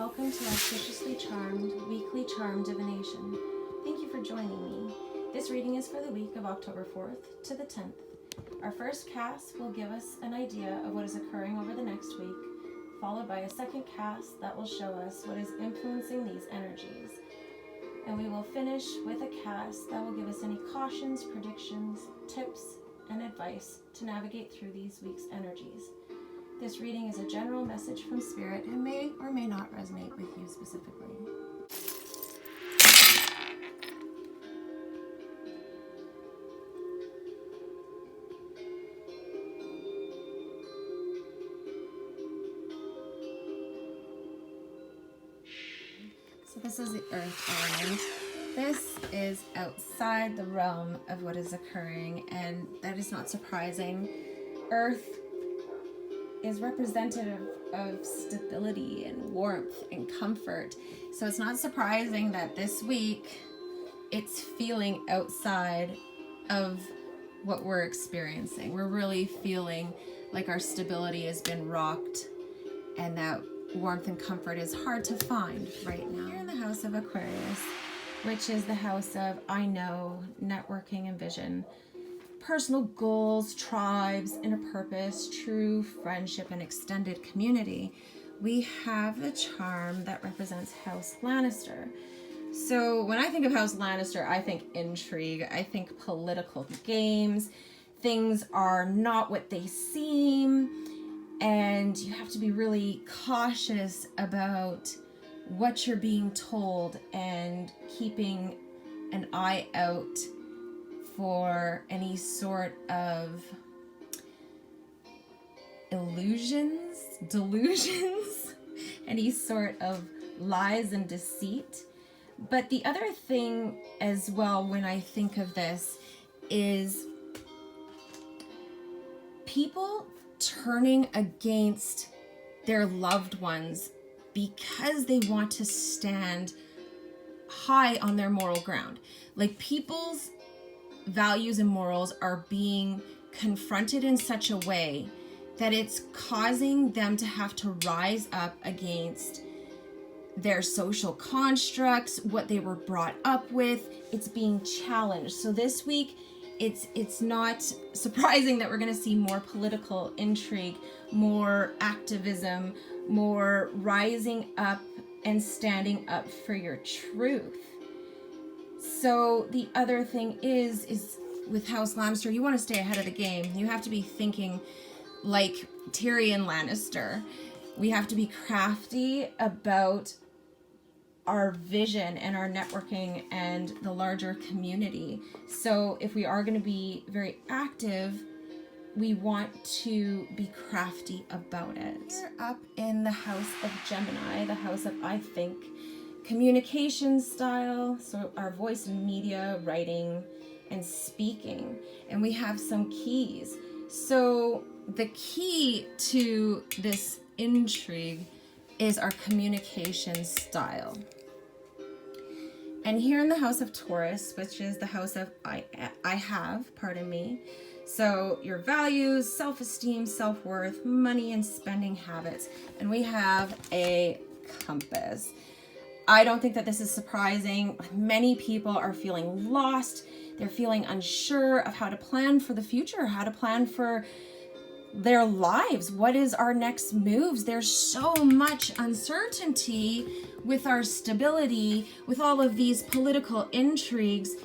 welcome to Auspiciously Charmed Weekly Charm Divination. Thank you for joining me. This reading is for the week of October 4th to the 10th. Our first cast will give us an idea of what is occurring over the next week, followed by a second cast that will show us what is influencing these energies. And we will finish with a cast that will give us any cautions, predictions, tips, and advice to navigate through these week's energies. This reading is a general message from Spirit and may or may not resonate with you specifically. So this is the Earth element. This is outside the realm of what is occurring, and that is not surprising. Earth is representative of stability and warmth and comfort. So it's not surprising that this week it's feeling outside of what we're experiencing. We're really feeling like our stability has been rocked and that warmth and comfort is hard to find right now. You're in the house of Aquarius, which is the house of I know, networking and vision, personal goals, tribes, inner purpose, true friendship, and extended community. We have the charm that represents House Lannister. So when I think of House Lannister, I think intrigue, I think political games. Things are not what they seem, and you have to be really cautious about what you're being told and keeping an eye out for any sort of illusions, delusions, any sort of lies and deceit. But the other thing as well when I think of this is people turning against their loved ones because they want to stand high on their moral ground. Like people's values and morals are being confronted in such a way that it's causing them to have to rise up against their social constructs, what they were brought up with. It's being challenged. So this week, it's not surprising that we're going to see more political intrigue, more activism, more rising up and standing up for your truth. So the other thing is with House Lannister, you want to stay ahead of the game. You have to be thinking like Tyrion Lannister. We have to be crafty about our vision and our networking and the larger community. So if we are going to be very active, we want to be crafty about it. We're up in the house of Gemini, the house of I think, communication style, so our voice and media, writing and speaking, and we have some keys. So the key to this intrigue is our communication style. And here in the house of Taurus, which is the house of I have, so your values, self-esteem, self-worth, money and spending habits, and we have a compass. I don't think that this is surprising. Many people are feeling lost. They're feeling unsure of how to plan for the future, how to plan for their lives. What is our next moves? There's so much uncertainty with our stability, with all of these political intrigues.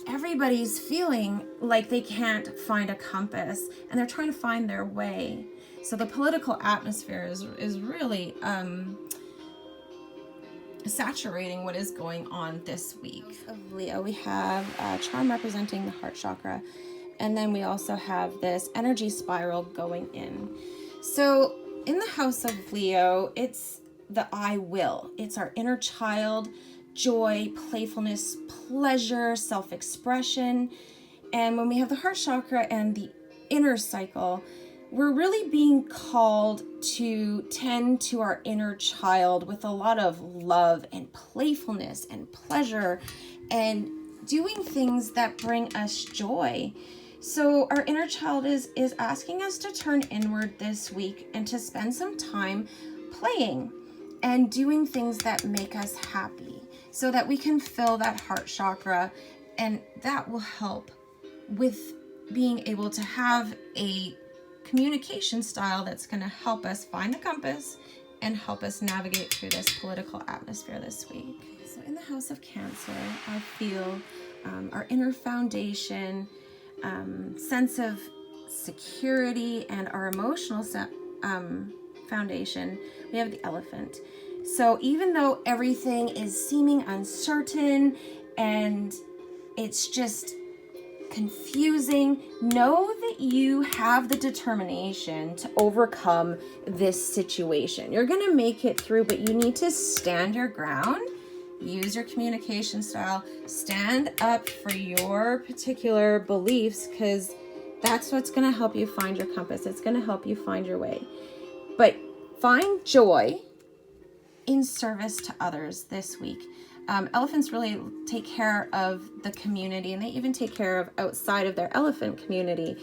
Everybody's feeling like they can't find a compass and they're trying to find their way. So the political atmosphere is really saturating what is going on this week. Of Leo, we have charm representing the heart chakra, and then we also have this energy spiral going in. So in the house of Leo, it's the I will. It's our inner child, joy, playfulness, pleasure, self-expression. And when we have the heart chakra and the inner cycle, we're really being called to tend to our inner child with a lot of love and playfulness and pleasure and doing things that bring us joy. So our inner child is asking us to turn inward this week and to spend some time playing and doing things that make us happy so that we can fill that heart chakra, and that will help with being able to have a communication style that's going to help us find the compass and help us navigate through this political atmosphere this week. So in the house of Cancer, I feel our inner foundation, sense of security, and our emotional foundation. We have the Elephant. So even though everything is seeming uncertain and it's just confusing, know that you have the determination to overcome this situation. You're going to make it through, but you need to stand your ground, use your communication style, stand up for your particular beliefs, because that's what's going to help you find your compass. It's going to help you find your way. But find joy in service to others this week. Elephants really take care of the community, and they even take care of outside of their elephant community.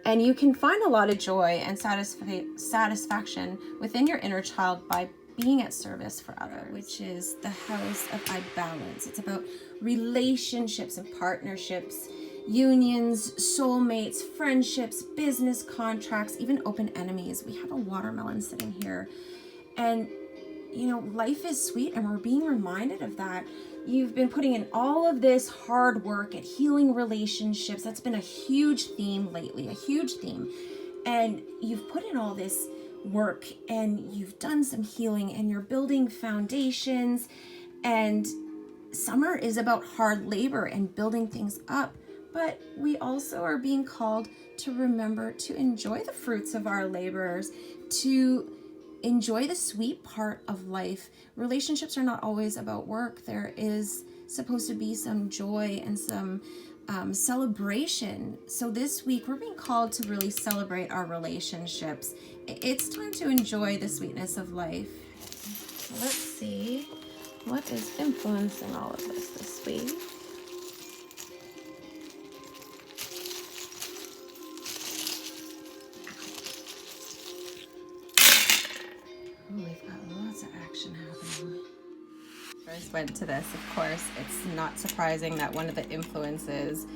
And you can find a lot of joy and satisfaction within your inner child by being at service for others, which is the house of I balance. It's about relationships and partnerships, unions, soulmates, friendships, business contracts, even open enemies. We have a watermelon sitting here. And you know, life is sweet, and we're being reminded of that. You've been putting in all of this hard work at healing relationships. That's been a huge theme lately, a huge theme. And you've put in all this work, and you've done some healing, and you're building foundations. And summer is about hard labor and building things up. But we also are being called to remember to enjoy the fruits of our labors, to enjoy the sweet part of life. Relationships are not always about work. There is supposed to be some joy and some celebration. So this week we're being called to really celebrate our relationships. It's time to enjoy the sweetness of life. Let's see what is influencing all of this week. We've got lots of action happening. First went to this, of course. It's not surprising that one of the influences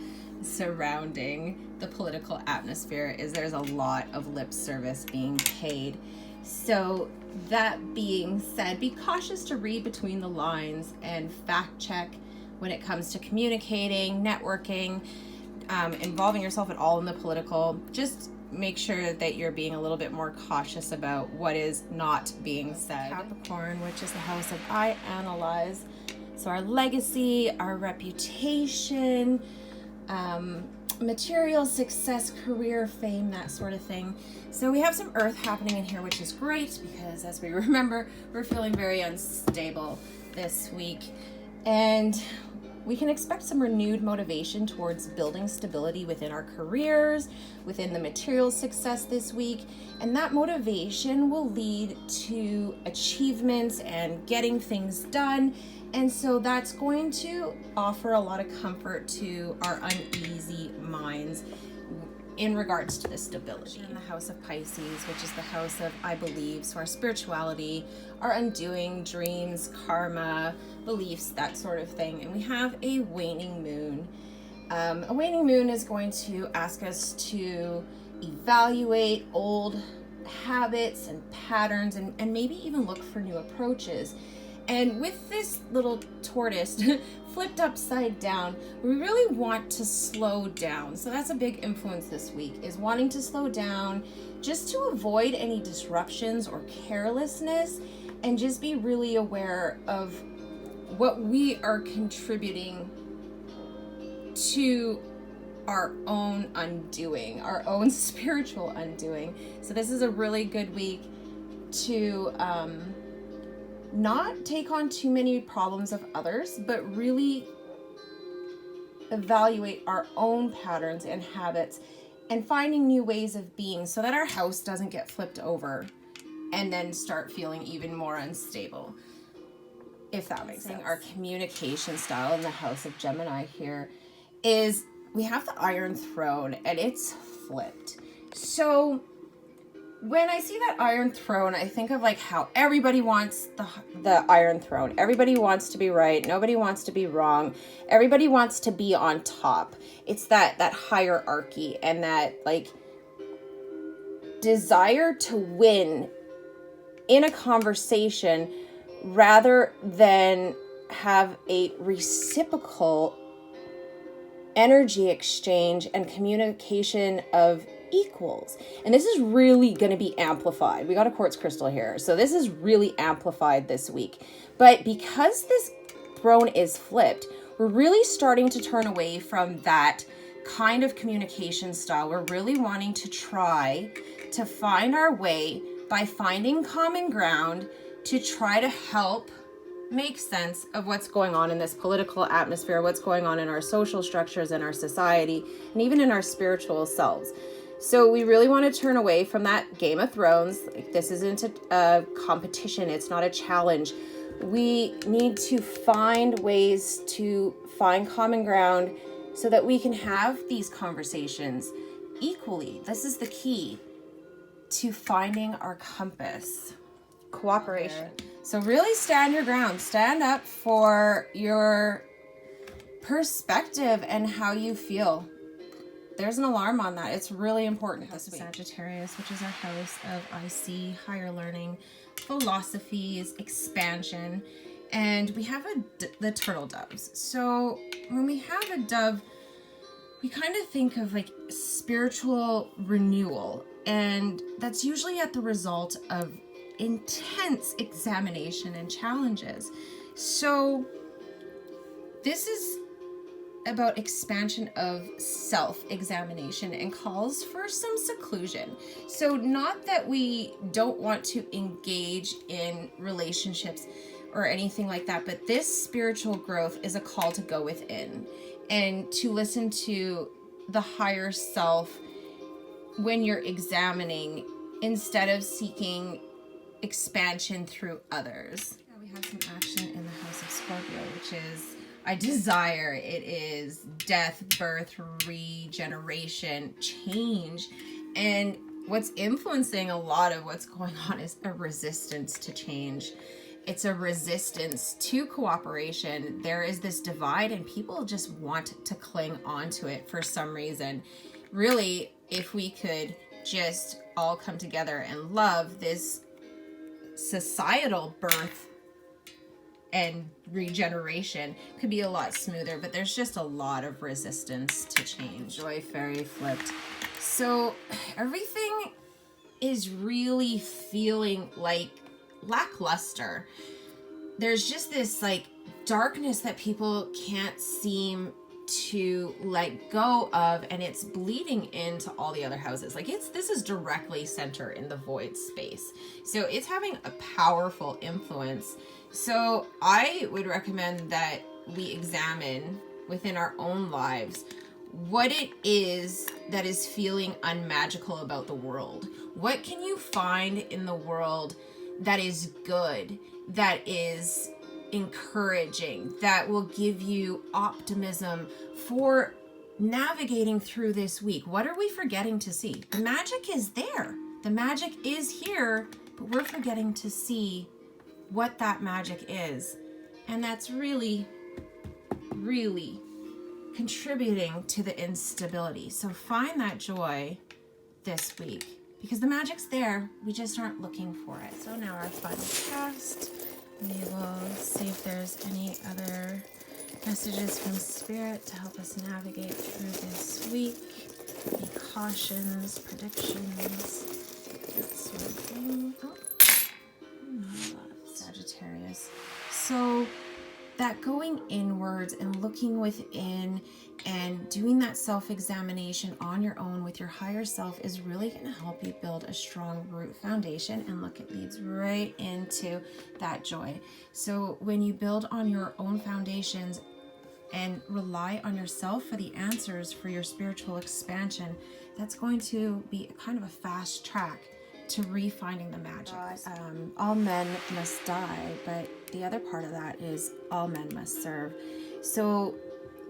surrounding the political atmosphere is there's a lot of lip service being paid. So that being said, be cautious to read between the lines and fact check when it comes to communicating, networking, involving yourself at all in the political. Just make sure that you're being a little bit more cautious about what is not being said. Capricorn, which is the house of I analyze. So our legacy, our reputation, material success, career, fame, that sort of thing. So we have some earth happening in here, which is great because, as we remember, we're feeling very unstable this week. And we can expect some renewed motivation towards building stability within our careers, within the material success this week. And that motivation will lead to achievements and getting things done. And so that's going to offer a lot of comfort to our uneasy minds in regards to the stability. In the house of Pisces, which is the house of I believe, so our spirituality, our undoing, dreams, karma, beliefs, that sort of thing. And we have a waning moon. A waning moon is going to ask us to evaluate old habits and patterns and maybe even look for new approaches. And with this little tortoise flipped upside down, we really want to slow down. So that's a big influence this week, is wanting to slow down just to avoid any disruptions or carelessness, and just be really aware of what we are contributing to our own undoing, our own spiritual undoing. So this is a really good week to not take on too many problems of others, but really evaluate our own patterns and habits and finding new ways of being so that our house doesn't get flipped over and then start feeling even more unstable, if that makes sense. Our communication style in the house of Gemini here is we have the Iron Throne and it's flipped. So when I see that Iron Throne, I think of like how everybody wants the Iron Throne. Everybody wants to be right. Nobody wants to be wrong. Everybody wants to be on top. It's that hierarchy and that like desire to win in a conversation rather than have a reciprocal energy exchange and communication of equals. And this is really going to be amplified. We got a quartz crystal here. So this is really amplified this week. But because this throne is flipped, we're really starting to turn away from that kind of communication style. We're really wanting to try to find our way by finding common ground to try to help make sense of what's going on in this political atmosphere, what's going on in our social structures, in our society, and even in our spiritual selves. So we really want to turn away from that Game of Thrones. Like, this isn't a competition. It's not a challenge. We need to find ways to find common ground so that we can have these conversations equally. This is the key to finding our compass. Cooperation. So really stand your ground. Stand up for your perspective and how you feel. There's an alarm on that. It's really important this week. Sagittarius, which is our house of IC, higher learning, philosophies, expansion, and we have the turtle doves. So when we have a dove, we kind of think of like spiritual renewal, and that's usually at the result of intense examination and challenges. So this is about expansion of self-examination and calls for some seclusion. So not that we don't want to engage in relationships or anything like that, but this spiritual growth is a call to go within and to listen to the higher self when you're examining instead of seeking expansion through others. Now we have some action in the house of Scorpio, which is I desire. It is death, birth, regeneration, change. And what's influencing a lot of what's going on is a resistance to change. It's a resistance to cooperation. There is this divide and people just want to cling on to it for some reason. Really, if we could just all come together and love, this societal birth and regeneration could be a lot smoother, but there's just a lot of resistance to change. Joy fairy flipped. So everything is really feeling like lackluster. There's just this like darkness that people can't seem to let go of, and it's bleeding into all the other houses. Like this is directly center in the void space. So it's having a powerful influence. So I would recommend that we examine within our own lives what it is that is feeling unmagical about the world. What can you find in the world that is good, that is encouraging, that will give you optimism for navigating through this week? What are we forgetting to see? The magic is there. The magic is here, but we're forgetting to see what that magic is. And that's really, really contributing to the instability. So find that joy this week because the magic's there. We just aren't looking for it. So now our final cast. We will see if there's any other messages from Spirit to help us navigate through this week. Any cautions, predictions, that sort of thing. Sagittarius. So that going inwards and looking within and doing that self-examination on your own with your higher self is really going to help you build a strong root foundation. And look, it leads right into that joy. So when you build on your own foundations and rely on yourself for the answers for your spiritual expansion, that's going to be kind of a fast track to refinding the magic. All men must die, but the other part of that is all men must serve. So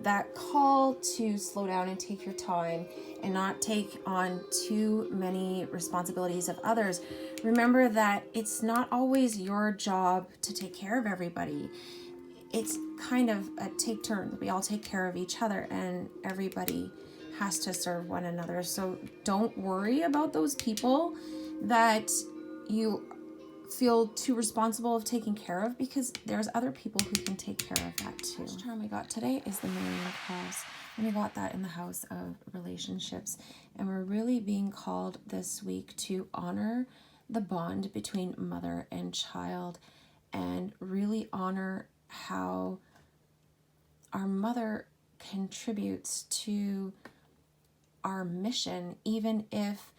that call to slow down and take your time and not take on too many responsibilities of others. Remember that it's not always your job to take care of everybody. It's kind of a take turn. We all take care of each other, and everybody has to serve one another. So don't worry about those people that you feel too responsible of taking care of, because there's other people who can take care of that too. The charm we got today is the Marian Cross, and we got that in the house of relationships, and we're really being called this week to honor the bond between mother and child, and really honor how our mother contributes to our mission, even if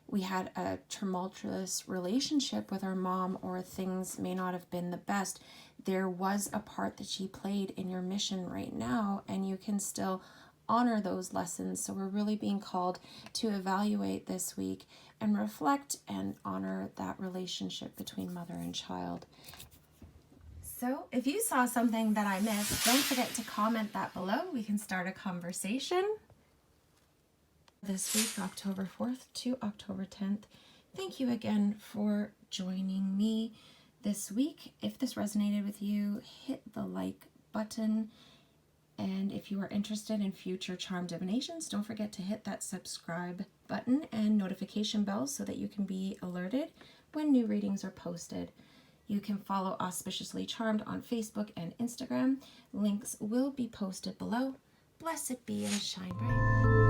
we had a tumultuous relationship with our mom or things may not have been the best. There was a part that she played in your mission right now, and you can still honor those lessons. So we're really being called to evaluate this week and reflect and honor that relationship between mother and child. So if you saw something that I missed, don't forget to comment that below. We can start a conversation. This week, October 4th to October 10th. Thank you again for joining me this week. If this resonated with you, hit the like button. And if you are interested in future charm divinations, don't forget to hit that subscribe button and notification bell so that you can be alerted when new readings are posted. You can follow Auspiciously Charmed on Facebook and Instagram. Links will be posted below. Blessed be and shine bright.